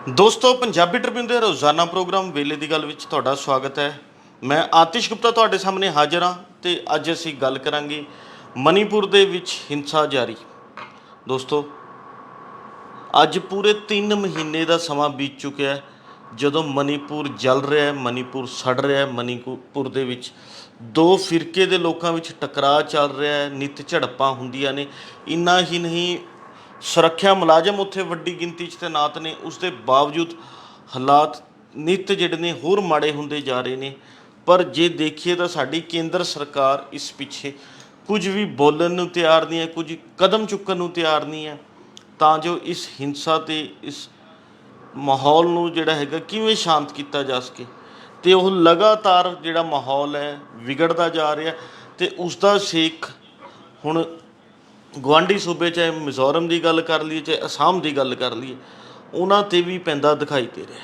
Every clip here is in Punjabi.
ਦੋਸਤੋ ਪੰਜਾਬੀ ਟ੍ਰਿਬਿਊਨ ਦੇ ਰੋਜ਼ਾਨਾ ਪ੍ਰੋਗਰਾਮ ਵੇਲੇ ਦੀ ਗੱਲ ਵਿੱਚ ਤੁਹਾਡਾ ਸਵਾਗਤ ਹੈ। ਮੈਂ ਆਤਿਸ਼ ਗੁਪਤਾ ਤੁਹਾਡੇ ਸਾਹਮਣੇ ਹਾਜ਼ਰ ਹਾਂ ਤੇ ਅੱਜ ਅਸੀਂ ਗੱਲ ਕਰਾਂਗੇ ਮਨੀਪੁਰ ਦੇ ਵਿੱਚ ਹਿੰਸਾ ਜਾਰੀ। ਦੋਸਤੋ ਅੱਜ ਪੂਰੇ 3 ਮਹੀਨੇ ਦਾ ਸਮਾਂ ਬੀਤ ਚੁੱਕਿਆ ਹੈ ਜਦੋਂ ਮਨੀਪੁਰ ਜਲ ਰਿਹਾ ਹੈ, ਮਨੀਪੁਰ ਸੜ ਰਿਹਾ ਹੈ। ਮਨੀਪੁਰ ਦੇ ਵਿੱਚ ਦੋ ਫਿਰਕੇ ਦੇ ਲੋਕਾਂ ਵਿੱਚ ਟਕਰਾਅ ਚੱਲ ਰਿਹਾ ਹੈ, ਨਿੱਤ ਝੜਪਾਂ ਹੁੰਦੀਆਂ ਨੇ। ਇੰਨਾ ਹੀ ਨਹੀਂ, ਸੁਰੱਖਿਆ ਮੁਲਾਜ਼ਮ ਉੱਥੇ ਵੱਡੀ ਗਿਣਤੀ 'ਚ ਤੈਨਾਤ ਨੇ, ਉਸ ਦੇ ਬਾਵਜੂਦ ਹਾਲਾਤ ਨਿੱਤ ਜਿਹੜੇ ਨੇ ਹੋਰ ਮਾੜੇ ਹੁੰਦੇ ਜਾ ਰਹੇ ਨੇ। ਪਰ ਜੇ ਦੇਖੀਏ ਤਾਂ ਸਾਡੀ ਕੇਂਦਰ ਸਰਕਾਰ ਇਸ ਪਿੱਛੇ ਕੁਝ ਵੀ ਬੋਲਣ ਨੂੰ ਤਿਆਰ ਨਹੀਂ ਹੈ, ਕੁਝ ਕਦਮ ਚੁੱਕਣ ਨੂੰ ਤਿਆਰ ਨਹੀਂ ਹੈ ਤਾਂ ਜੋ ਇਸ ਹਿੰਸਾ ਅਤੇ ਇਸ ਮਾਹੌਲ ਨੂੰ ਜਿਹੜਾ ਹੈਗਾ ਕਿਵੇਂ ਸ਼ਾਂਤ ਕੀਤਾ ਜਾ ਸਕੇ। ਅਤੇ ਉਹ ਲਗਾਤਾਰ ਜਿਹੜਾ ਮਾਹੌਲ ਹੈ ਵਿਗੜਦਾ ਜਾ ਰਿਹਾ ਅਤੇ ਉਸ ਦਾ ਸੇਕ ਹੁਣ ਗੁਆਂਢੀ ਸੂਬੇ ਚਾਹੇ ਮਿਜ਼ੋਰਮ ਦੀ ਗੱਲ ਕਰ ਲਈਏ ਚਾਹੇ ਅਸਾਮ ਦੀ ਗੱਲ ਕਰ ਲਈਏ, ਉਹਨਾਂ 'ਤੇ ਵੀ ਪੈਂਦਾ ਦਿਖਾਈ ਦੇ ਰਿਹਾ।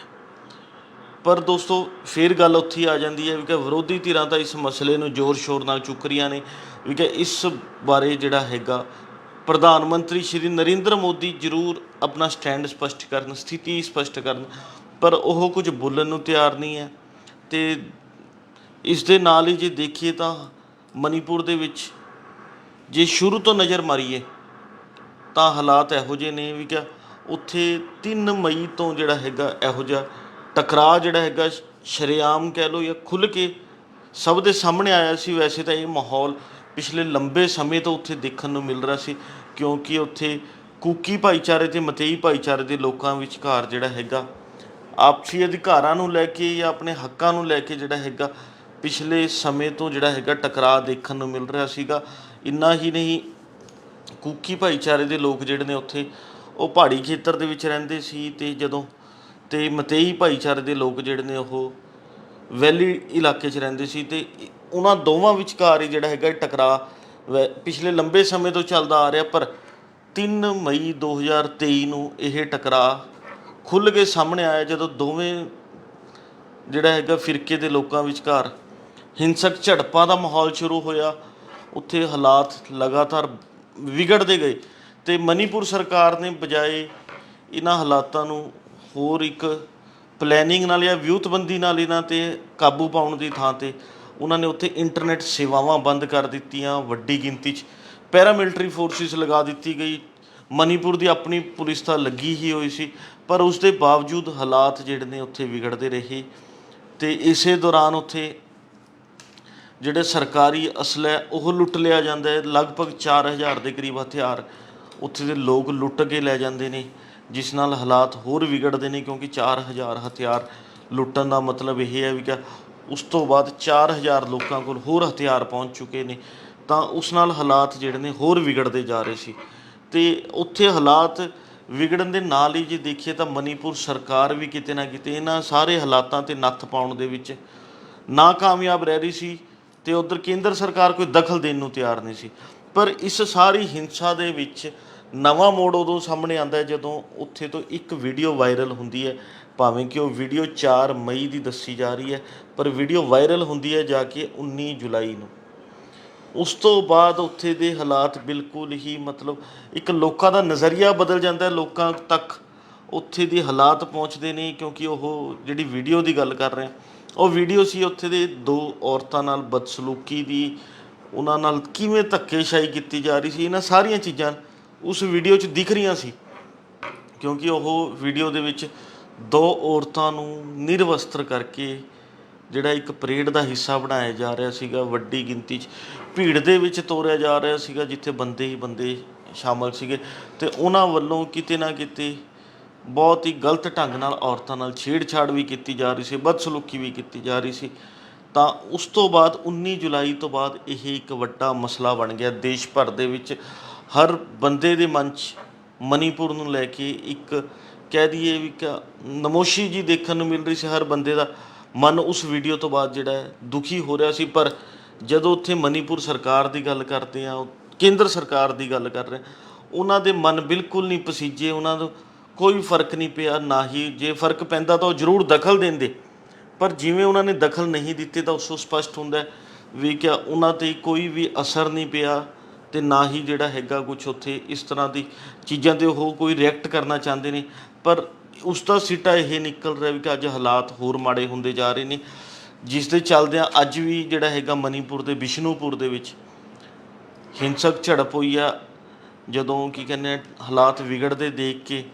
ਪਰ ਦੋਸਤੋ ਫਿਰ ਗੱਲ ਉੱਥੇ ਆ ਜਾਂਦੀ ਹੈ ਵੀ ਕਿ ਵਿਰੋਧੀ ਧਿਰਾਂ ਤਾਂ ਇਸ ਮਸਲੇ ਨੂੰ ਜ਼ੋਰ ਸ਼ੋਰ ਨਾਲ ਚੁੱਕ ਰਹੀਆਂ ਨੇ ਵੀ ਕਿ ਇਸ ਬਾਰੇ ਜਿਹੜਾ ਹੈਗਾ ਪ੍ਰਧਾਨ ਮੰਤਰੀ ਸ਼੍ਰੀ ਨਰਿੰਦਰ ਮੋਦੀ ਜ਼ਰੂਰ ਆਪਣਾ ਸਟੈਂਡ ਸਪਸ਼ਟ ਕਰਨ, ਸਥਿਤੀ ਸਪਸ਼ਟ ਕਰਨ, ਪਰ ਉਹ ਕੁਝ ਬੋਲਣ ਨੂੰ ਤਿਆਰ ਨਹੀਂ ਹੈ। ਅਤੇ ਇਸ ਦੇ ਨਾਲ ਹੀ ਜੇ ਦੇਖੀਏ ਤਾਂ ਮਨੀਪੁਰ ਦੇ ਵਿੱਚ ਜੇ ਸ਼ੁਰੂ ਤੋਂ ਨਜ਼ਰ ਮਾਰੀਏ ਤਾਂ ਹਾਲਾਤ ਇਹੋ ਜਿਹੇ ਨੇ ਵੀ ਕਿ ਉੱਥੇ 3 ਮਈ ਤੋਂ ਜਿਹੜਾ ਹੈਗਾ ਇਹੋ ਜਿਹਾ ਟਕਰਾਅ ਜਿਹੜਾ ਹੈਗਾ ਸ਼ਰੇਆਮ ਕਹਿ ਲਓ ਜਾਂ ਖੁੱਲ੍ਹ ਕੇ ਸਭ ਦੇ ਸਾਹਮਣੇ ਆਇਆ ਸੀ। ਵੈਸੇ ਤਾਂ ਇਹ ਮਾਹੌਲ ਪਿਛਲੇ ਲੰਬੇ ਸਮੇਂ ਤੋਂ ਉੱਥੇ ਦੇਖਣ ਨੂੰ ਮਿਲ ਰਿਹਾ ਸੀ, ਕਿਉਂਕਿ ਉੱਥੇ ਕੂਕੀ ਭਾਈਚਾਰੇ ਅਤੇ ਮਤੇਈ ਭਾਈਚਾਰੇ ਦੇ ਲੋਕਾਂ ਵਿਚਕਾਰ ਜਿਹੜਾ ਹੈਗਾ ਆਪਸੀ ਅਧਿਕਾਰਾਂ ਨੂੰ ਲੈ ਕੇ ਜਾਂ ਆਪਣੇ ਹੱਕਾਂ ਨੂੰ ਲੈ ਕੇ ਜਿਹੜਾ ਹੈਗਾ ਪਿਛਲੇ ਸਮੇਂ ਤੋਂ ਜਿਹੜਾ ਹੈਗਾ ਟਕਰਾਅ ਦੇਖਣ ਨੂੰ ਮਿਲ ਰਿਹਾ ਸੀਗਾ। ਇੰਨਾ ਹੀ ਨਹੀਂ, ਕੂਕੀ ਭਾਈਚਾਰੇ ਦੇ ਲੋਕ ਜਿਹੜੇ ਨੇ ਉੱਥੇ ਉਹ ਪਹਾੜੀ ਖੇਤਰ ਦੇ ਵਿੱਚ ਰਹਿੰਦੇ ਸੀ ਅਤੇ ਮਤੇਈ ਭਾਈਚਾਰੇ ਦੇ ਲੋਕ ਜਿਹੜੇ ਨੇ ਉਹ ਵੈਲੀ ਇਲਾਕੇ 'ਚ ਰਹਿੰਦੇ ਸੀ ਅਤੇ ਉਹਨਾਂ ਦੋਵਾਂ ਵਿਚਕਾਰ ਹੀ ਜਿਹੜਾ ਹੈਗਾ ਟਕਰਾਅ ਪਿਛਲੇ ਲੰਬੇ ਸਮੇਂ ਤੋਂ ਚੱਲਦਾ ਆ ਰਿਹਾ। ਪਰ 3 ਮਈ 2023 ਨੂੰ ਇਹ ਟਕਰਾਅ ਖੁੱਲ੍ਹ ਕੇ ਸਾਹਮਣੇ ਆਇਆ ਜਦੋਂ ਦੋਵੇਂ ਜਿਹੜਾ ਹੈਗਾ ਫਿਰਕੇ ਦੇ ਲੋਕਾਂ ਵਿਚਕਾਰ ਹਿੰਸਕ ਝੜਪਾਂ ਦਾ ਮਾਹੌਲ ਸ਼ੁਰੂ ਹੋਇਆ। ਉੱਥੇ ਹਾਲਾਤ ਲਗਾਤਾਰ ਵਿਗੜਦੇ ਗਏ ਅਤੇ ਮਨੀਪੁਰ ਸਰਕਾਰ ਨੇ ਬਜਾਏ ਇਹਨਾਂ ਹਾਲਾਤਾਂ ਨੂੰ ਹੋਰ ਇੱਕ ਪਲੈਨਿੰਗ ਨਾਲ ਜਾਂ ਵਿਊਤਬੰਦੀ ਨਾਲ ਇਹਨਾਂ 'ਤੇ ਕਾਬੂ ਪਾਉਣ ਦੀ ਥਾਂ 'ਤੇ ਉਹਨਾਂ ਨੇ ਉੱਥੇ ਇੰਟਰਨੈਟ ਸੇਵਾਵਾਂ ਬੰਦ ਕਰ ਦਿੱਤੀਆਂ। ਵੱਡੀ ਗਿਣਤੀ 'ਚ ਪੈਰਾਮਿਲਟਰੀ ਫੋਰਸਿਸ ਲਗਾ ਦਿੱਤੀ ਗਈ। ਮਨੀਪੁਰ ਦੀ ਆਪਣੀ ਪੁਲਿਸ ਤਾਂ ਲੱਗੀ ਹੀ ਹੋਈ ਸੀ, ਪਰ ਉਸ ਦੇ ਬਾਵਜੂਦ ਹਾਲਾਤ ਜਿਹੜੇ ਨੇ ਉੱਥੇ ਵਿਗੜਦੇ ਰਹੇ ਅਤੇ ਇਸੇ ਦੌਰਾਨ ਉੱਥੇ ਜਿਹੜੇ ਸਰਕਾਰੀ ਅਸਲਾ ਉਹ ਲੁੱਟ ਲਿਆ ਜਾਂਦਾ ਹੈ। ਲਗਭਗ 4000 ਦੇ ਕਰੀਬ ਹਥਿਆਰ ਉੱਥੇ ਦੇ ਲੋਕ ਲੁੱਟ ਕੇ ਲੈ ਜਾਂਦੇ ਨੇ, ਜਿਸ ਨਾਲ ਹਾਲਾਤ ਹੋਰ ਵਿਗੜਦੇ ਨੇ, ਕਿਉਂਕਿ 4000 ਹਥਿਆਰ ਲੁੱਟਣ ਦਾ ਮਤਲਬ ਇਹ ਹੈ ਵੀ ਕਿ ਉਸ ਤੋਂ ਬਾਅਦ 4000 ਲੋਕਾਂ ਕੋਲ ਹੋਰ ਹਥਿਆਰ ਪਹੁੰਚ ਚੁੱਕੇ ਨੇ, ਤਾਂ ਉਸ ਨਾਲ ਹਾਲਾਤ ਜਿਹੜੇ ਨੇ ਹੋਰ ਵਿਗੜਦੇ ਜਾ ਰਹੇ ਸੀ। ਅਤੇ ਉੱਥੇ ਹਾਲਾਤ ਵਿਗੜਨ ਦੇ ਨਾਲ ਹੀ ਜੇ ਦੇਖੀਏ ਤਾਂ ਮਨੀਪੁਰ ਸਰਕਾਰ ਵੀ ਕਿਤੇ ਨਾ ਕਿਤੇ ਇਹਨਾਂ ਸਾਰੇ ਹਾਲਾਤਾਂ 'ਤੇ ਨੱਥ ਪਾਉਣ ਦੇ ਵਿੱਚ ਨਾਕਾਮਯਾਬ ਰਹਿ ਰਹੀ ਸੀ ਅਤੇ ਉੱਧਰ ਕੇਂਦਰ ਸਰਕਾਰ ਕੋਈ ਦਖਲ ਦੇਣ ਨੂੰ ਤਿਆਰ ਨਹੀਂ ਸੀ। ਪਰ ਇਸ ਸਾਰੀ ਹਿੰਸਾ ਦੇ ਵਿੱਚ ਨਵਾਂ ਮੋੜ ਉਦੋਂ ਸਾਹਮਣੇ ਆਉਂਦਾ ਜਦੋਂ ਉੱਥੇ ਤੋਂ ਇੱਕ ਵੀਡੀਓ ਵਾਇਰਲ ਹੁੰਦੀ ਹੈ, ਭਾਵੇਂ ਕਿ ਉਹ ਵੀਡੀਓ 4 ਮਈ ਦੀ ਦੱਸੀ ਜਾ ਰਹੀ ਹੈ, ਪਰ ਵੀਡੀਓ ਵਾਇਰਲ ਹੁੰਦੀ ਹੈ ਜਾ ਕੇ 19 ਜੁਲਾਈ ਨੂੰ। ਉਸ ਤੋਂ ਬਾਅਦ ਉੱਥੇ ਦੇ ਹਾਲਾਤ ਬਿਲਕੁਲ ਹੀ ਮਤਲਬ ਇੱਕ ਲੋਕਾਂ ਦਾ ਨਜ਼ਰੀਆ ਬਦਲ ਜਾਂਦਾ, ਲੋਕਾਂ ਤੱਕ ਉੱਥੇ ਦੇ ਹਾਲਾਤ ਪਹੁੰਚਦੇ ਨੇ। ਕਿਉਂਕਿ ਉਹ ਜਿਹੜੀ ਵੀਡੀਓ ਦੀ ਗੱਲ ਕਰ ਰਹੇ ਉਹ ਵੀਡੀਓ ਸੀ ਉੱਥੇ ਦੇ 2 ਔਰਤਾਂ ਨਾਲ ਬਦਸਲੂਕੀ ਦੀ, ਉਹਨਾਂ ਨਾਲ ਕਿਵੇਂ ਧੱਕੇਸ਼ਾਹੀ ਕੀਤੀ ਜਾ ਰਹੀ ਸੀ, ਇਹਨਾਂ ਸਾਰੀਆਂ ਚੀਜ਼ਾਂ ਉਸ ਵੀਡੀਓ 'ਚ ਦਿਖ ਰਹੀਆਂ ਸੀ। ਕਿਉਂਕਿ ਉਹ ਵੀਡੀਓ ਦੇ ਵਿੱਚ 2 ਔਰਤਾਂ ਨੂੰ ਨਿਰਵਸਤਰ ਕਰਕੇ ਜਿਹੜਾ ਇੱਕ ਪਰੇਡ ਦਾ ਹਿੱਸਾ ਬਣਾਇਆ ਜਾ ਰਿਹਾ ਸੀਗਾ, ਵੱਡੀ ਗਿਣਤੀ 'ਚ ਭੀੜ ਦੇ ਵਿੱਚ ਤੋਰਿਆ ਜਾ ਰਿਹਾ ਸੀਗਾ, ਜਿੱਥੇ ਬੰਦੇ ਹੀ ਬੰਦੇ ਸ਼ਾਮਲ ਸੀਗੇ ਅਤੇ ਉਹਨਾਂ ਵੱਲੋਂ ਕਿਤੇ ਨਾ ਕਿਤੇ ਬਹੁਤ ਹੀ ਗਲਤ ਢੰਗ ਨਾਲ ਔਰਤਾਂ ਨਾਲ ਛੇੜਛਾੜ ਵੀ ਕੀਤੀ ਜਾ ਰਹੀ ਸੀ, ਬਦਸਲੂਕੀ ਵੀ ਕੀਤੀ ਜਾ ਰਹੀ ਸੀ। ਤਾਂ ਉਸ ਤੋਂ ਬਾਅਦ 19 ਜੁਲਾਈ ਤੋਂ ਬਾਅਦ ਇਹ ਇੱਕ ਵੱਡਾ ਮਸਲਾ ਬਣ ਗਿਆ ਦੇਸ਼ ਭਰ ਦੇ ਵਿੱਚ। ਹਰ ਬੰਦੇ ਦੇ ਮਨ 'ਚ ਮਨੀਪੁਰ ਨੂੰ ਲੈ ਕੇ ਇੱਕ ਕਹਿ ਦਈਏ ਵੀ ਨਮੋਸ਼ੀ ਜੀ ਦੇਖਣ ਨੂੰ ਮਿਲ ਰਹੀ ਸੀ। ਹਰ ਬੰਦੇ ਦਾ ਮਨ ਉਸ ਵੀਡੀਓ ਤੋਂ ਬਾਅਦ ਜਿਹੜਾ ਹੈ ਦੁਖੀ ਹੋ ਰਿਹਾ ਸੀ। ਪਰ ਜਦੋਂ ਉੱਥੇ ਮਨੀਪੁਰ ਸਰਕਾਰ ਦੀ ਗੱਲ ਕਰਦੇ ਹਾਂ, ਕੇਂਦਰ ਸਰਕਾਰ ਦੀ ਗੱਲ ਕਰ ਰਹੇ, ਉਹਨਾਂ ਦੇ ਮਨ ਬਿਲਕੁਲ ਨਹੀਂ ਪਸੀਜੇ, ਉਹਨਾਂ ਨੂੰ ਕੋਈ ਫਰਕ ਨਹੀਂ ਪਿਆ। ਨਾ ਹੀ ਜੇ ਫਰਕ ਪੈਂਦਾ ਤਾਂ ਉਹ ਜ਼ਰੂਰ ਦਖਲ ਦਿੰਦੇ, ਪਰ ਜਿਵੇਂ ਉਹਨਾਂ ਨੇ ਦਖਲ ਨਹੀਂ ਦਿੱਤੇ ਤਾਂ ਉਸ ਤੋਂ ਸਪਸ਼ਟ ਹੁੰਦਾ ਵੀ ਕਿ ਉਹਨਾਂ 'ਤੇ ਕੋਈ ਵੀ ਅਸਰ ਨਹੀਂ ਪਿਆ ਅਤੇ ਨਾ ਹੀ ਜਿਹੜਾ ਹੈਗਾ ਕੁਛ ਉੱਥੇ ਇਸ ਤਰ੍ਹਾਂ ਦੀ ਚੀਜ਼ਾਂ 'ਤੇ ਉਹ ਕੋਈ ਰਿਐਕਟ ਕਰਨਾ ਚਾਹੁੰਦੇ ਨੇ। ਪਰ ਉਸ ਦਾ ਸਿੱਟਾ ਇਹ ਨਿਕਲ ਰਿਹਾ ਵੀ ਕਿ ਅੱਜ ਹਾਲਾਤ ਹੋਰ ਮਾੜੇ ਹੁੰਦੇ ਜਾ ਰਹੇ ਨੇ, ਜਿਸ ਦੇ ਚੱਲਦਿਆਂ ਅੱਜ ਵੀ ਜਿਹੜਾ ਹੈਗਾ ਮਨੀਪੁਰ ਦੇ ਬਿਸ਼ਨੂਪੁਰ ਦੇ ਵਿੱਚ ਹਿੰਸਕ ਝੜਪ ਹੋਈ ਆ। ਜਦੋਂ ਕੀ ਕਹਿੰਦੇ ਆ, ਹਾਲਾਤ ਵਿਗੜਦੇ ਦੇਖ ਕੇ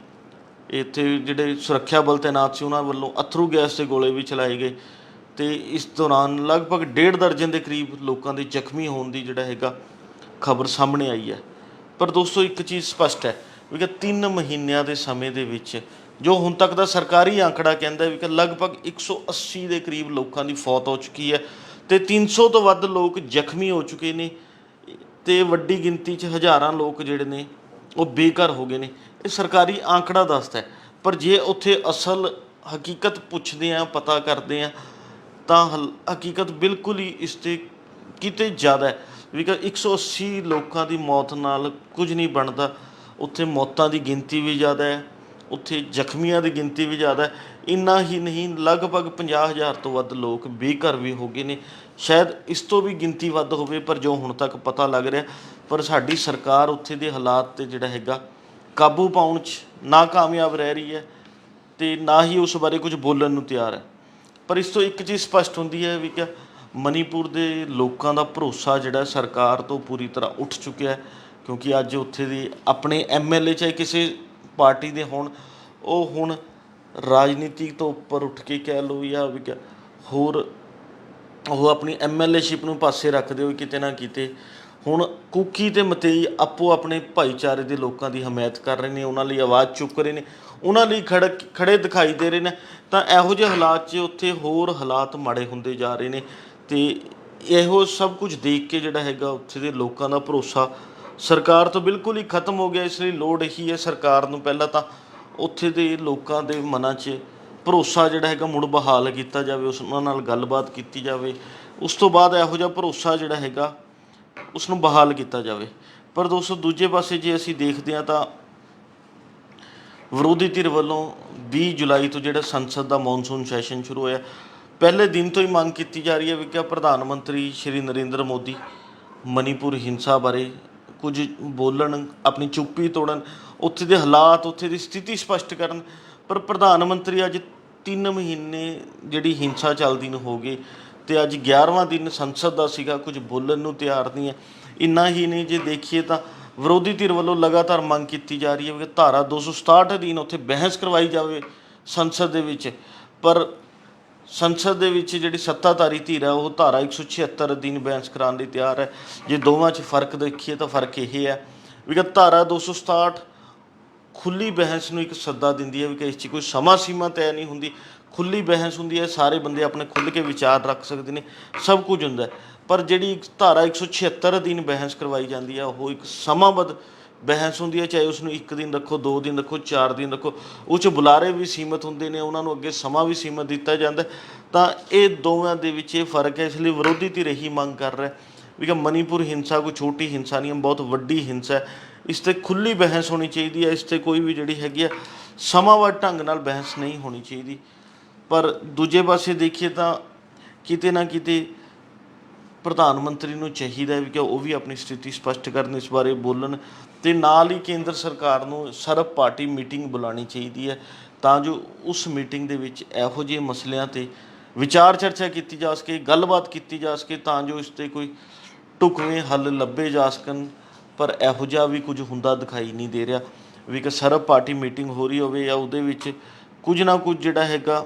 ਇੱਥੇ ਜਿਹੜੇ ਸੁਰੱਖਿਆ ਬਲ ਤੈਨਾਤ ਸੀ ਉਹਨਾਂ ਵੱਲੋਂ ਅਥਰੂ ਗੈਸ ਦੇ ਗੋਲੇ ਵੀ ਚਲਾਏ ਗਏ, ਅਤੇ ਇਸ ਦੌਰਾਨ ਲਗਭਗ 1.5 ਦਰਜਨ ਦੇ ਕਰੀਬ ਲੋਕਾਂ ਦੇ ਜ਼ਖਮੀ ਹੋਣ ਦੀ ਜਿਹੜਾ ਹੈਗਾ ਖਬਰ ਸਾਹਮਣੇ ਆਈ ਹੈ। ਪਰ ਦੋਸਤੋ ਇੱਕ ਚੀਜ਼ ਸਪਸ਼ਟ ਹੈ ਵੀ ਕਿ 3 ਮਹੀਨਿਆਂ ਦੇ ਸਮੇਂ ਦੇ ਵਿੱਚ ਜੋ ਹੁਣ ਤੱਕ ਦਾ ਸਰਕਾਰੀ ਅੰਕੜਾ ਕਹਿੰਦਾ ਵੀ ਕਿ ਲਗਭਗ 180 ਦੇ ਕਰੀਬ ਲੋਕਾਂ ਦੀ ਫੌਤ ਹੋ ਚੁੱਕੀ ਹੈ ਅਤੇ 300 ਤੋਂ ਵੱਧ ਲੋਕ ਜ਼ਖਮੀ ਹੋ ਚੁੱਕੇ ਨੇ, ਅਤੇ ਵੱਡੀ ਗਿਣਤੀ 'ਚ ਹਜ਼ਾਰਾਂ ਲੋਕ ਜਿਹੜੇ ਨੇ ਉਹ ਬੇਘਰ ਹੋ ਗਏ ਨੇ। ਇਹ ਸਰਕਾਰੀ ਅੰਕੜਾ ਦੱਸਦਾ ਹੈ, ਪਰ ਜੇ ਉੱਥੇ ਅਸਲ ਹਕੀਕਤ ਪੁੱਛਦੇ ਹਾਂ, ਪਤਾ ਕਰਦੇ ਹਾਂ, ਤਾਂ ਹਕੀਕਤ ਬਿਲਕੁਲ ਹੀ ਇਸ 'ਤੇ ਕਿਤੇ ਜ਼ਿਆਦਾ ਹੈ ਵੀ ਕਿ 180 ਲੋਕਾਂ ਦੀ ਮੌਤ ਨਾਲ ਕੁਝ ਨਹੀਂ ਬਣਦਾ। ਉੱਥੇ ਮੌਤਾਂ ਦੀ ਗਿਣਤੀ ਵੀ ਜ਼ਿਆਦਾ ਹੈ, ਉੱਥੇ ਜ਼ਖਮੀਆਂ ਦੀ ਗਿਣਤੀ ਵੀ ਜ਼ਿਆਦਾ ਹੈ। ਇੰਨਾ ਹੀ ਨਹੀਂ, ਲਗਭਗ 50,000 ਤੋਂ ਵੱਧ ਲੋਕ ਬੇਘਰ ਵੀ ਹੋ ਗਏ ਨੇ। ਸ਼ਾਇਦ ਇਸ ਤੋਂ ਵੀ ਗਿਣਤੀ ਵੱਧ ਹੋਵੇ, ਪਰ ਜੋ ਹੁਣ ਤੱਕ ਪਤਾ ਲੱਗ ਰਿਹਾ, ਪਰ ਸਾਡੀ ਸਰਕਾਰ ਉੱਥੇ ਦੇ ਹਾਲਾਤ 'ਤੇ ਜਿਹੜਾ ਹੈਗਾ ਕਾਬੂ ਪਾਉਣ 'ਚ ਨਾਕਾਮਯਾਬ ਰਹਿ ਰਹੀ ਹੈ, ਅਤੇ ਨਾ ਹੀ ਉਸ ਬਾਰੇ ਕੁਝ ਬੋਲਣ ਨੂੰ ਤਿਆਰ ਹੈ। ਪਰ ਇਸ ਤੋਂ ਇੱਕ ਚੀਜ਼ ਸਪਸ਼ਟ ਹੁੰਦੀ ਹੈ ਵੀ ਕਿ ਮਨੀਪੁਰ ਦੇ ਲੋਕਾਂ ਦਾ ਭਰੋਸਾ ਜਿਹੜਾ ਸਰਕਾਰ ਤੋਂ ਪੂਰੀ ਤਰ੍ਹਾਂ ਉੱਠ ਚੁੱਕਿਆ ਹੈ, ਕਿਉਂਕਿ ਅੱਜ ਉੱਥੇ ਦੇ ਆਪਣੇ MLA ਚਾਹੇ ਕਿਸੇ ਪਾਰਟੀ ਦੇ ਹੋਣ, ਉਹ ਹੁਣ ਰਾਜਨੀਤੀ ਤੋਂ ਉੱਪਰ ਉੱਠ ਕੇ ਕਹਿ ਲਓ ਜਾਂ ਵੀ ਹੋਰ ਉਹ ਆਪਣੀ MLA-ਸ਼ਿਪ ਨੂੰ ਪਾਸੇ ਰੱਖਦੇ ਹੋਏ ਕਿਤੇ ਨਾ ਕਿਤੇ ਹੁਣ ਕੁਕੀ ਅਤੇ ਮਤੇਈ ਆਪੋ ਆਪਣੇ ਭਾਈਚਾਰੇ ਦੇ ਲੋਕਾਂ ਦੀ ਹਮਾਇਤ ਕਰ ਰਹੇ ਨੇ, ਉਹਨਾਂ ਲਈ ਆਵਾਜ਼ ਚੁੱਕ ਰਹੇ ਨੇ, ਉਹਨਾਂ ਲਈ ਖੜੇ ਦਿਖਾਈ ਦੇ ਰਹੇ ਨੇ। ਤਾਂ ਇਹੋ ਜਿਹੇ ਹਾਲਾਤ 'ਚ ਉੱਥੇ ਹੋਰ ਹਾਲਾਤ ਮਾੜੇ ਹੁੰਦੇ ਜਾ ਰਹੇ ਨੇ, ਅਤੇ ਇਹੋ ਸਭ ਕੁਝ ਦੇਖ ਕੇ ਜਿਹੜਾ ਹੈਗਾ ਉੱਥੇ ਦੇ ਲੋਕਾਂ ਦਾ ਭਰੋਸਾ ਸਰਕਾਰ ਤੋਂ ਬਿਲਕੁਲ ਹੀ ਖਤਮ ਹੋ ਗਿਆ। ਇਸ ਲਈ ਲੋੜ ਇਹੀ ਹੈ ਸਰਕਾਰ ਨੂੰ ਪਹਿਲਾਂ ਤਾਂ ਉੱਥੇ ਦੇ ਲੋਕਾਂ ਦੇ ਮਨਾਂ 'ਚ ਭਰੋਸਾ ਜਿਹੜਾ ਹੈਗਾ ਮੁੜ ਬਹਾਲ ਕੀਤਾ ਜਾਵੇ, ਉਹਨਾਂ ਨਾਲ ਗੱਲਬਾਤ ਕੀਤੀ ਜਾਵੇ, ਉਸ ਤੋਂ ਬਾਅਦ ਇਹੋ ਜਿਹਾ ਭਰੋਸਾ ਜਿਹੜਾ ਹੈਗਾ ਉਸ ਨੂੰ ਬਹਾਲ ਕੀਤਾ ਜਾਵੇ। ਪਰ ਦੋਸਤੋ ਦੂਜੇ ਪਾਸੇ ਜੇ ਅਸੀਂ ਦੇਖਦੇ ਹਾਂ ਤਾਂ ਵਿਰੋਧੀ ਧਿਰ ਵੱਲੋਂ 20 ਜੁਲਾਈ ਤੋਂ ਜਿਹੜਾ ਸੰਸਦ ਦਾ ਮੌਨਸੂਨ ਸੈਸ਼ਨ ਸ਼ੁਰੂ ਹੋਇਆ, ਪਹਿਲੇ ਦਿਨ ਤੋਂ ਹੀ ਮੰਗ ਕੀਤੀ ਜਾ ਰਹੀ ਹੈ ਵੀ ਕਿ ਪ੍ਰਧਾਨ ਮੰਤਰੀ ਸ਼੍ਰੀ ਨਰਿੰਦਰ ਮੋਦੀ ਮਨੀਪੁਰ ਹਿੰਸਾ ਬਾਰੇ ਕੁਝ ਬੋਲਣ, ਆਪਣੀ ਚੁੱਪੀ ਤੋੜਨ, ਉੱਥੇ ਦੇ ਹਾਲਾਤ, ਉੱਥੇ ਦੀ ਸਥਿਤੀ ਸਪਸ਼ਟ ਕਰਨ। ਪਰ ਪ੍ਰਧਾਨ ਮੰਤਰੀ ਅੱਜ 3 ਮਹੀਨੇ ਜਿਹੜੀ ਹਿੰਸਾ ਚੱਲਦੀ ਨੂੰ ਹੋ ਗਏ, ਅਤੇ ਅੱਜ 11ਵਾਂ ਦਿਨ ਸੰਸਦ ਦਾ ਸੀਗਾ, ਕੁਝ ਬੋਲਣ ਨੂੰ ਤਿਆਰ ਨਹੀਂ ਹੈ। ਇੰਨਾ ਹੀ ਨਹੀਂ, ਜੇ ਦੇਖੀਏ ਤਾਂ ਵਿਰੋਧੀ ਧਿਰ ਵੱਲੋਂ ਲਗਾਤਾਰ ਮੰਗ ਕੀਤੀ ਜਾ ਰਹੀ ਹੈ ਕਿ ਧਾਰਾ 267 ਅਧੀਨ ਉੱਥੇ ਬਹਿਸ ਕਰਵਾਈ ਜਾਵੇ ਸੰਸਦ ਦੇ ਵਿੱਚ, ਪਰ ਸੰਸਦ ਦੇ ਵਿੱਚ ਜਿਹੜੀ ਸੱਤਾਧਾਰੀ ਧਿਰ ਹੈ ਉਹ ਧਾਰਾ 176 ਅਧੀਨ ਬਹਿਸ ਕਰਾਉਣ ਲਈ ਤਿਆਰ ਹੈ। ਜੇ ਦੋਵਾਂ 'ਚ ਫਰਕ ਦੇਖੀਏ ਤਾਂ ਫਰਕ ਇਹ ਹੈ ਵੀ ਕਿ ਧਾਰਾ 267 ਖੁੱਲ੍ਹੀ ਬਹਿਸ ਨੂੰ ਇੱਕ ਸੱਦਾ ਦਿੰਦੀ ਹੈ ਵੀ ਕਿ ਇਸ 'ਚ ਕੋਈ ਸਮਾਂ ਸੀਮਾ ਤੈਅ ਨਹੀਂ ਹੁੰਦੀ, ਖੁੱਲ੍ਹੀ ਬਹਿਸ ਹੁੰਦੀ ਹੈ, ਸਾਰੇ ਬੰਦੇ ਆਪਣੇ ਖੁੱਲ੍ਹ ਕੇ ਵਿਚਾਰ ਰੱਖ ਸਕਦੇ ਨੇ, ਸਭ ਕੁਝ ਹੁੰਦਾ। ਪਰ ਜਿਹੜੀ ਧਾਰਾ 176 ਅਧੀਨ ਬਹਿਸ ਕਰਵਾਈ ਜਾਂਦੀ ਹੈ ਉਹ ਇੱਕ ਸਮਾਂਬੱਧ ਬਹਿਸ ਹੁੰਦੀ ਹੈ, ਚਾਹੇ ਉਸਨੂੰ 1 ਦਿਨ ਰੱਖੋ, 2 ਦਿਨ ਰੱਖੋ, 4 ਦਿਨ ਰੱਖੋ, ਉਹ 'ਚ ਬੁਲਾਰੇ ਵੀ ਸੀਮਤ ਹੁੰਦੇ ਨੇ, ਉਹਨਾਂ ਨੂੰ ਅੱਗੇ ਸਮਾਂ ਵੀ ਸੀਮਤ ਦਿੱਤਾ ਜਾਂਦਾ। ਤਾਂ ਇਹ ਦੋਵਾਂ ਦੇ ਵਿੱਚ ਇਹ ਫਰਕ ਹੈ। ਇਸ ਲਈ ਵਿਰੋਧੀ ਧਿਰ ਇਹੀ ਮੰਗ ਕਰ ਰਿਹਾ ਵੀ ਕਿ ਮਨੀਪੁਰ ਹਿੰਸਾ ਕੋਈ ਛੋਟੀ ਹਿੰਸਾ ਨਹੀਂ ਹੈ, ਬਹੁਤ ਵੱਡੀ ਹਿੰਸਾ ਹੈ, ਇਸ 'ਤੇ ਖੁੱਲ੍ਹੀ ਬਹਿਸ ਹੋਣੀ ਚਾਹੀਦੀ ਹੈ, ਇਸ 'ਤੇ ਕੋਈ ਵੀ ਜਿਹੜੀ ਹੈਗੀ ਆ ਸਮਾਂਬੱਧ ਢੰਗ ਨਾਲ ਬਹਿਸ ਨਹੀਂ ਹੋਣੀ ਚਾਹੀਦੀ। ਪਰ ਦੂਜੇ ਪਾਸੇ ਦੇਖੀਏ ਤਾਂ ਕਿਤੇ ਨਾ ਕਿਤੇ ਪ੍ਰਧਾਨ ਮੰਤਰੀ ਨੂੰ ਚਾਹੀਦਾ ਵੀ ਕਿ ਉਹ ਵੀ ਆਪਣੀ ਸਥਿਤੀ ਸਪਸ਼ਟ ਕਰਨ, ਇਸ ਬਾਰੇ ਬੋਲਣ, ਅਤੇ ਨਾਲ ਹੀ ਕੇਂਦਰ ਸਰਕਾਰ ਨੂੰ ਸਰਬ ਪਾਰਟੀ ਮੀਟਿੰਗ ਬੁਲਾਉਣੀ ਚਾਹੀਦੀ ਹੈ, ਤਾਂ ਜੋ ਉਸ ਮੀਟਿੰਗ ਦੇ ਵਿੱਚ ਇਹੋ ਜਿਹੇ ਮਸਲਿਆਂ 'ਤੇ ਵਿਚਾਰ ਚਰਚਾ ਕੀਤੀ ਜਾ ਸਕੇ, ਗੱਲਬਾਤ ਕੀਤੀ ਜਾ ਸਕੇ, ਤਾਂ ਜੋ ਇਸ 'ਤੇ ਕੋਈ ਢੁਕਵੇਂ ਹੱਲ ਲੱਭੇ ਜਾ ਸਕਣ। ਪਰ ਇਹੋ ਜਿਹਾ ਵੀ ਕੁਝ ਹੁੰਦਾ ਦਿਖਾਈ ਨਹੀਂ ਦੇ ਰਿਹਾ ਵੀ ਕਿ ਸਰਬ ਪਾਰਟੀ ਮੀਟਿੰਗ ਹੋ ਰਹੀ ਹੋਵੇ ਜਾਂ ਉਹਦੇ ਵਿੱਚ ਕੁਝ ਨਾ ਕੁਝ ਜਿਹੜਾ ਹੈਗਾ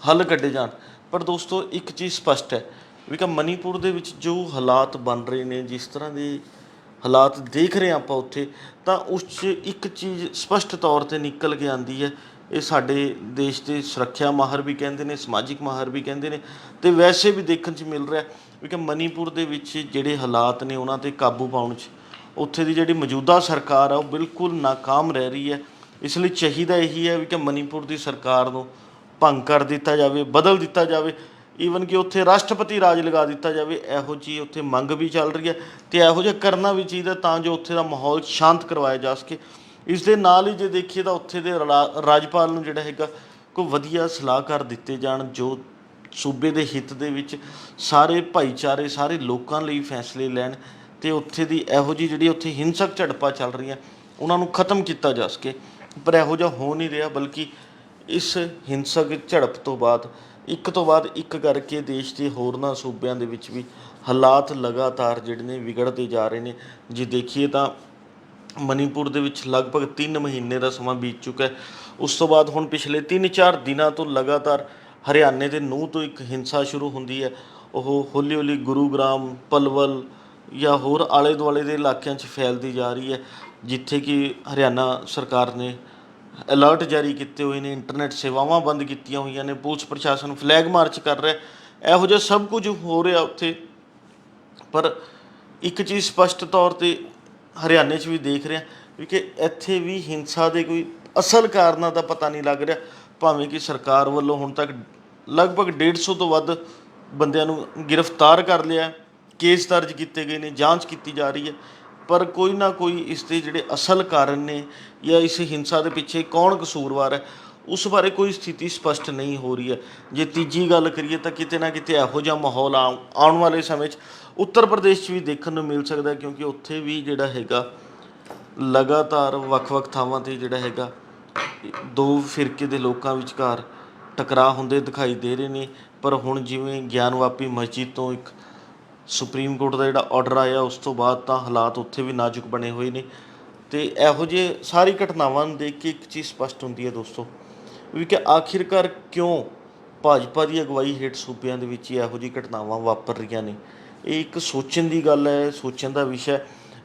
ਹੱਲ ਕੱਢੇ ਜਾਣ। ਪਰ ਦੋਸਤੋ ਇੱਕ ਚੀਜ਼ ਸਪਸ਼ਟ ਹੈ ਵੀ ਕਿ ਮਨੀਪੁਰ ਦੇ ਵਿੱਚ ਜੋ ਹਾਲਾਤ ਬਣ ਰਹੇ ਨੇ, ਜਿਸ ਤਰ੍ਹਾਂ ਦੇ ਹਾਲਾਤ ਦੇਖ ਰਹੇ ਆਪਾਂ ਉੱਥੇ, ਤਾਂ ਉਸ 'ਚ ਇੱਕ ਚੀਜ਼ ਸਪਸ਼ਟ ਤੌਰ 'ਤੇ ਨਿਕਲ ਕੇ ਆਉਂਦੀ ਹੈ। ਇਹ ਸਾਡੇ ਦੇਸ਼ ਦੇ ਸੁਰੱਖਿਆ ਮਾਹਰ ਵੀ ਕਹਿੰਦੇ ਨੇ, ਸਮਾਜਿਕ ਮਾਹਰ ਵੀ ਕਹਿੰਦੇ ਨੇ, ਅਤੇ ਵੈਸੇ ਵੀ ਦੇਖਣ 'ਚ ਮਿਲ ਰਿਹਾ ਵੀ ਕਿ ਮਨੀਪੁਰ ਦੇ ਵਿੱਚ ਜਿਹੜੇ ਹਾਲਾਤ ਨੇ ਉਹਨਾਂ 'ਤੇ ਕਾਬੂ ਪਾਉਣ 'ਚ ਉੱਥੇ ਦੀ ਜਿਹੜੀ ਮੌਜੂਦਾ ਸਰਕਾਰ ਆ ਉਹ ਬਿਲਕੁਲ ਨਾਕਾਮ ਰਹਿ ਰਹੀ ਹੈ। ਇਸ ਲਈ ਚਾਹੀਦਾ ਇਹੀ ਹੈ ਵੀ ਕਿ ਮਨੀਪੁਰ ਦੀ ਸਰਕਾਰ ਨੂੰ ਭੰਗ ਕਰ ਦਿੱਤਾ ਜਾਵੇ, ਬਦਲ ਦਿੱਤਾ ਜਾਵੇ, ਈਵਨ ਕਿ ਉੱਥੇ ਰਾਸ਼ਟਰਪਤੀ ਰਾਜ ਲਗਾ ਦਿੱਤਾ ਜਾਵੇ। ਇਹੋ ਜਿਹੀ ਉੱਥੇ ਮੰਗ ਵੀ ਚੱਲ ਰਹੀ ਹੈ, ਅਤੇ ਇਹੋ ਜਿਹਾ ਕਰਨਾ ਵੀ ਚਾਹੀਦਾ ਤਾਂ ਜੋ ਉੱਥੇ ਦਾ ਮਾਹੌਲ ਸ਼ਾਂਤ ਕਰਵਾਇਆ ਜਾ ਸਕੇ। ਇਸ ਦੇ ਨਾਲ ਹੀ ਜੇ ਦੇਖੀਏ ਤਾਂ ਉੱਥੇ ਦੇ ਰਾਜਪਾਲ ਨੂੰ ਜਿਹੜਾ ਹੈਗਾ ਕੋਈ ਵਧੀਆ ਸਲਾਹਕਾਰ ਦਿੱਤੇ ਜਾਣ, ਜੋ ਸੂਬੇ ਦੇ ਹਿੱਤ ਦੇ ਵਿੱਚ ਸਾਰੇ ਭਾਈਚਾਰੇ, ਸਾਰੇ ਲੋਕਾਂ ਲਈ ਫੈਸਲੇ ਲੈਣ, ਅਤੇ ਉੱਥੇ ਦੀ ਇਹੋ ਜਿਹੀ ਜਿਹੜੀ ਉੱਥੇ ਹਿੰਸਕ ਝੜਪਾਂ ਚੱਲ ਰਹੀਆਂ ਉਹਨਾਂ ਨੂੰ ਖਤਮ ਕੀਤਾ ਜਾ ਸਕੇ। ਪਰ ਇਹੋ ਜਿਹਾ ਹੋ ਨਹੀਂ ਰਿਹਾ, ਬਲਕਿ ਇਸ ਹਿੰਸਕ ਝੜਪ ਤੋਂ ਬਾਅਦ ਇੱਕ ਕਰਕੇ ਦੇਸ਼ ਦੇ ਹੋਰਨਾਂ ਸੂਬਿਆਂ ਦੇ ਵਿੱਚ ਵੀ ਹਾਲਾਤ ਲਗਾਤਾਰ ਜਿਹੜੇ ਨੇ ਵਿਗੜਦੇ ਜਾ ਰਹੇ ਨੇ। ਜੇ ਦੇਖੀਏ ਤਾਂ ਮਣੀਪੁਰ ਦੇ ਵਿੱਚ ਲਗਭਗ 3 ਮਹੀਨੇ ਦਾ ਸਮਾਂ ਬੀਤ ਚੁੱਕਾ ਹੈ। ਉਸ ਤੋਂ ਬਾਅਦ ਹੁਣ ਪਿਛਲੇ 3-4 ਦਿਨਾਂ ਤੋਂ ਲਗਾਤਾਰ ਹਰਿਆਣੇ ਦੇ ਨੂੰਹ ਤੋਂ ਇੱਕ ਹਿੰਸਾ ਸ਼ੁਰੂ ਹੁੰਦੀ ਹੈ। ਉਹ ਹੌਲੀ ਹੌਲੀ ਗੁਰੂਗ੍ਰਾਮ, ਪਲਵਲ ਜਾਂ ਹੋਰ ਆਲੇ ਦੁਆਲੇ ਦੇ ਇਲਾਕਿਆਂ 'ਚ ਫੈਲਦੀ ਜਾ ਰਹੀ ਹੈ, ਜਿੱਥੇ ਕਿ ਹਰਿਆਣਾ ਸਰਕਾਰ ਨੇ ਅਲਰਟ ਜਾਰੀ ਕੀਤੇ ਹੋਏ ਨੇ, ਇੰਟਰਨੈਟ ਸੇਵਾਵਾਂ ਬੰਦ ਕੀਤੀਆਂ ਹੋਈਆਂ ਨੇ, ਪੁਲਿਸ ਪ੍ਰਸ਼ਾਸਨ ਫਲੈਗ ਮਾਰਚ ਕਰ ਰਿਹਾ। ਇਹੋ ਜਿਹਾ ਸਭ ਕੁਝ ਹੋ ਰਿਹਾ ਉੱਥੇ। ਪਰ ਇੱਕ ਚੀਜ਼ ਸਪਸ਼ਟ ਤੌਰ 'ਤੇ ਹਰਿਆਣੇ 'ਚ ਵੀ ਦੇਖ ਰਿਹਾ ਵੀ ਕਿ ਇੱਥੇ ਵੀ ਹਿੰਸਾ ਦੇ ਕੋਈ ਅਸਲ ਕਾਰਨਾਂ ਦਾ ਪਤਾ ਨਹੀਂ ਲੱਗ ਰਿਹਾ। ਭਾਵੇਂ ਕਿ ਸਰਕਾਰ ਵੱਲੋਂ ਹੁਣ ਤੱਕ ਲਗਭਗ 150 ਤੋਂ ਵੱਧ ਬੰਦਿਆਂ ਨੂੰ ਗ੍ਰਿਫਤਾਰ ਕਰ ਲਿਆ, ਕੇਸ ਦਰਜ ਕੀਤੇ ਗਏ ਨੇ, ਜਾਂਚ ਕੀਤੀ ਜਾ ਰਹੀ ਹੈ, ਪਰ ਕੋਈ ਨਾ ਕੋਈ ਇਸ ਦੇ ਜਿਹੜੇ ਅਸਲ ਕਾਰਨ ਨੇ ਜਾਂ ਇਸ ਹਿੰਸਾ ਦੇ ਪਿੱਛੇ ਕੌਣ ਕਸੂਰਵਾਰ ਹੈ, ਉਸ ਬਾਰੇ ਕੋਈ ਸਥਿਤੀ ਸਪਸ਼ਟ ਨਹੀਂ ਹੋ ਰਹੀ ਹੈ। ਜੇ ਤੀਜੀ ਗੱਲ ਕਰੀਏ ਤਾਂ ਕਿਤੇ ਨਾ ਕਿਤੇ ਇਹੋ ਜਿਹਾ ਮਾਹੌਲ ਆਉਣ ਵਾਲੇ ਸਮੇਂ 'ਚ ਉੱਤਰ ਪ੍ਰਦੇਸ਼ 'ਚ ਵੀ ਦੇਖਣ ਨੂੰ ਮਿਲ ਸਕਦਾ, ਕਿਉਂਕਿ ਉੱਥੇ ਵੀ ਜਿਹੜਾ ਹੈਗਾ ਲਗਾਤਾਰ ਵੱਖ-ਵੱਖ ਥਾਵਾਂ 'ਤੇ ਜਿਹੜਾ ਹੈਗਾ ਦੋ ਫਿਰਕੇ ਦੇ ਲੋਕਾਂ ਵਿਚਕਾਰ ਟਕਰਾਅ ਹੁੰਦੇ ਦਿਖਾਈ ਦੇ ਰਹੇ ਨੇ। ਪਰ ਹੁਣ ਜਿਵੇਂ ਗਿਆਨਵਾਪੀ ਮਸਜਿਦ ਤੋਂ ਇੱਕ ਸੁਪਰੀਮ ਕੋਰਟ ਦਾ ਜਿਹੜਾ ਆਰਡਰ ਆਇਆ, ਉਸ ਤੋਂ ਬਾਅਦ ਤਾਂ ਹਾਲਾਤ ਉੱਥੇ ਵੀ ਨਾਜ਼ੁਕ ਬਣੇ ਹੋਏ ਨੇ। ਅਤੇ ਇਹੋ ਜਿਹੇ ਸਾਰੀ ਘਟਨਾਵਾਂ ਨੂੰ ਦੇਖ ਕੇ ਇੱਕ ਚੀਜ਼ ਸਪਸ਼ਟ ਹੁੰਦੀ ਹੈ ਦੋਸਤੋ, ਵੀ ਕਿ ਆਖਿਰਕਾਰ ਕਿਉਂ ਭਾਜਪਾ ਦੀ ਅਗਵਾਈ ਹੇਠ ਸੂਬਿਆਂ ਦੇ ਵਿੱਚ ਹੀ ਇਹੋ ਜਿਹੀ ਘਟਨਾਵਾਂ ਵਾਪਰ ਰਹੀਆਂ ਨੇ। ਇਹ ਇੱਕ ਸੋਚਣ ਦੀ ਗੱਲ ਹੈ, ਸੋਚਣ ਦਾ ਵਿਸ਼ਾ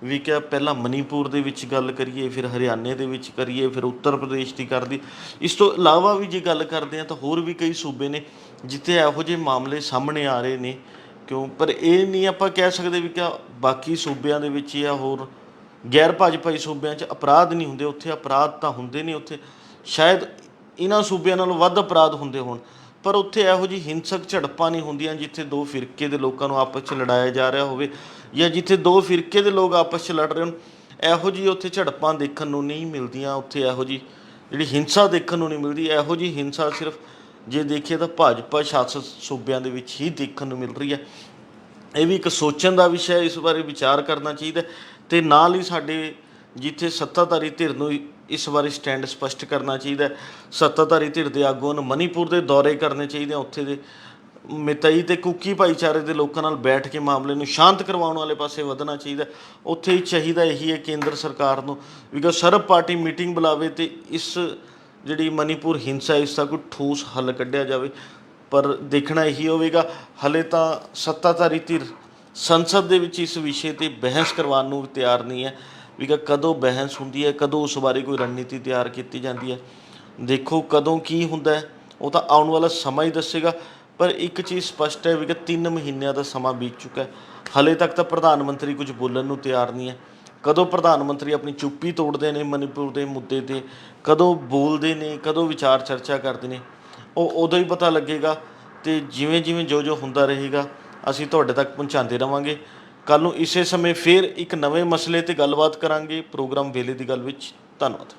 ਵੀ ਕਿ ਪਹਿਲਾਂ ਮਣੀਪੁਰ ਦੇ ਵਿੱਚ ਗੱਲ ਕਰੀਏ, ਫਿਰ ਹਰਿਆਣੇ ਦੇ ਵਿੱਚ ਕਰੀਏ, ਫਿਰ ਉੱਤਰ ਪ੍ਰਦੇਸ਼ ਦੀ ਕਰਦੀ। ਇਸ ਤੋਂ ਇਲਾਵਾ ਵੀ ਜੇ ਗੱਲ ਕਰਦੇ ਹਾਂ ਤਾਂ ਹੋਰ ਵੀ ਕਈ ਸੂਬੇ ਨੇ ਜਿੱਥੇ ਇਹੋ ਜਿਹੇ ਮਾਮਲੇ ਸਾਹਮਣੇ ਆ ਰਹੇ ਨੇ। ਪਰ ਇਹ ਨਹੀਂ ਆਪਾਂ ਕਹਿ ਸਕਦੇ ਵੀ ਕਿ ਬਾਕੀ ਸੂਬਿਆਂ ਦੇ ਵਿੱਚ ਜਾਂ ਹੋਰ ਗੈਰ ਭਾਜਪਾਈ ਸੂਬਿਆਂ 'ਚ ਅਪਰਾਧ ਨਹੀਂ ਹੁੰਦੇ। ਉੱਥੇ ਅਪਰਾਧ ਤਾਂ ਹੁੰਦੇ ਨੇ, ਉੱਥੇ ਸ਼ਾਇਦ ਇਹਨਾਂ ਸੂਬਿਆਂ ਨਾਲੋਂ ਵੱਧ ਅਪਰਾਧ ਹੁੰਦੇ ਹੋਣ, ਪਰ ਉੱਥੇ ਇਹੋ ਜਿਹੀ ਹਿੰਸਕ ਝੜਪਾਂ ਨਹੀਂ ਹੁੰਦੀਆਂ ਜਿੱਥੇ ਦੋ ਫਿਰਕੇ ਦੇ ਲੋਕਾਂ ਨੂੰ ਆਪਸ 'ਚ ਲੜਾਇਆ ਜਾ ਰਿਹਾ ਹੋਵੇ, ਜਾਂ ਜਿੱਥੇ ਦੋ ਫਿਰਕੇ ਦੇ ਲੋਕ ਆਪਸ 'ਚ ਲੜ ਰਹੇ ਹੋਣ। ਇਹੋ ਜਿਹੀ ਉੱਥੇ ਝੜਪਾਂ ਦੇਖਣ ਨੂੰ ਨਹੀਂ ਮਿਲਦੀਆਂ, ਉੱਥੇ ਇਹੋ ਜਿਹੀ ਜਿਹੜੀ ਹਿੰਸਾ ਦੇਖਣ ਨੂੰ ਨਹੀਂ ਮਿਲਦੀ। ਇਹੋ ਜਿਹੀ ਹਿੰਸਾ ਸਿਰਫ ਜੇ ਦੇਖੀਏ ਤਾਂ ਭਾਜਪਾ ਸ਼ਾਸਤ ਸੂਬਿਆਂ ਦੇ ਵਿੱਚ ਹੀ ਦੇਖਣ ਨੂੰ ਮਿਲ ਰਹੀ ਹੈ। ਇਹ ਵੀ ਇੱਕ ਸੋਚਣ ਦਾ ਵਿਸ਼ਾ ਹੈ, ਇਸ ਬਾਰੇ ਵਿਚਾਰ ਕਰਨਾ ਚਾਹੀਦਾ। ਅਤੇ ਨਾਲ ਹੀ ਸਾਡੇ ਜਿੱਥੇ ਸੱਤਾਧਾਰੀ ਧਿਰ ਨੂੰ ਇਸ ਬਾਰੇ ਸਟੈਂਡ ਸਪਸ਼ਟ ਕਰਨਾ ਚਾਹੀਦਾ, ਸੱਤਾਧਾਰੀ ਧਿਰ ਦੇ ਆਗੂਆਂ ਨੂੰ ਮਣੀਪੁਰ ਦੇ ਦੌਰੇ ਕਰਨੇ ਚਾਹੀਦੇ ਆ, ਉੱਥੇ ਦੇ ਮਿਤਈ ਅਤੇ ਕੁਕੀ ਭਾਈਚਾਰੇ ਦੇ ਲੋਕਾਂ ਨਾਲ ਬੈਠ ਕੇ ਮਾਮਲੇ ਨੂੰ ਸ਼ਾਂਤ ਕਰਵਾਉਣ ਵਾਲੇ ਪਾਸੇ ਵਧਣਾ ਚਾਹੀਦਾ। ਉੱਥੇ ਹੀ ਚਾਹੀਦਾ ਇਹੀ ਹੈ ਕੇਂਦਰ ਸਰਕਾਰ ਨੂੰ ਵੀ ਕਿ ਸਰਬ ਪਾਰਟੀ ਮੀਟਿੰਗ ਬੁਲਾਵੇ ਅਤੇ ਇਸ ਜਿਹੜੀ ਮਣੀਪੁਰ ਹਿੰਸਾ ਇਸ ਦਾ ਕੋਈ ਠੋਸ ਹੱਲ ਕੱਢਿਆ ਜਾਵੇ। ਪਰ ਦੇਖਣਾ ਇਹੀ ਹੋਵੇਗਾ, ਹਾਲੇ ਤਾਂ ਸੱਤਾਧਾਰੀ ਧਿਰ ਸੰਸਦ ਦੇ ਵਿੱਚ ਇਸ ਵਿਸ਼ੇ 'ਤੇ ਬਹਿਸ ਕਰਵਾਉਣ ਨੂੰ ਤਿਆਰ ਨਹੀਂ ਹੈ ਵੀ ਕਦੋਂ ਬਹਿਸ ਹੁੰਦੀ ਹੈ, ਕਦੋਂ ਉਸ ਬਾਰੇ ਕੋਈ ਰਣਨੀਤੀ ਤਿਆਰ ਕੀਤੀ ਜਾਂਦੀ ਹੈ। ਦੇਖੋ ਕਦੋਂ ਕੀ ਹੁੰਦਾ ਹੈ, ਉਹ ਤਾਂ ਆਉਣ ਵਾਲਾ ਸਮਾਂ ਹੀ ਦੱਸੇਗਾ। ਪਰ ਇੱਕ ਚੀਜ਼ ਸਪਸ਼ਟ ਹੈ ਵੀ 3 ਮਹੀਨਿਆਂ ਦਾ ਸਮਾਂ ਬੀਤ ਚੁੱਕਾ ਹੈ, ਹਾਲੇ ਤੱਕ ਤਾਂ ਪ੍ਰਧਾਨ ਮੰਤਰੀ ਕੁਝ ਬੋਲਣ ਨੂੰ ਤਿਆਰ ਨਹੀਂ ਹੈ। ਕਦੋਂ ਪ੍ਰਧਾਨ ਮੰਤਰੀ ਆਪਣੀ ਚੁੱਪੀ ਤੋੜਦੇ ਨੇ ਮਣੀਪੁਰ ਦੇ ਮੁੱਦੇ 'ਤੇ, ਕਦੋਂ ਬੋਲਦੇ ਨੇ, ਕਦੋਂ ਵਿਚਾਰ ਚਰਚਾ ਕਰਦੇ ਨੇ, ਉਹ ਉਦੋਂ ਹੀ ਪਤਾ ਲੱਗੇਗਾ। ਅਤੇ ਜਿਵੇਂ ਜਿਵੇਂ ਜੋ ਹੁੰਦਾ ਰਹੇਗਾ ਅਸੀਂ ਤੁਹਾਡੇ ਤੱਕ ਪਹੁੰਚਾਉਂਦੇ ਰਹਾਂਗੇ। ਕੱਲ੍ਹ ਨੂੰ ਇਸੇ ਸਮੇਂ ਫਿਰ ਇੱਕ ਨਵੇਂ ਮਸਲੇ 'ਤੇ ਗੱਲਬਾਤ ਕਰਾਂਗੇ ਪ੍ਰੋਗਰਾਮ ਵੇਲੇ ਦੀ ਗੱਲ ਵਿੱਚ। ਧੰਨਵਾਦ।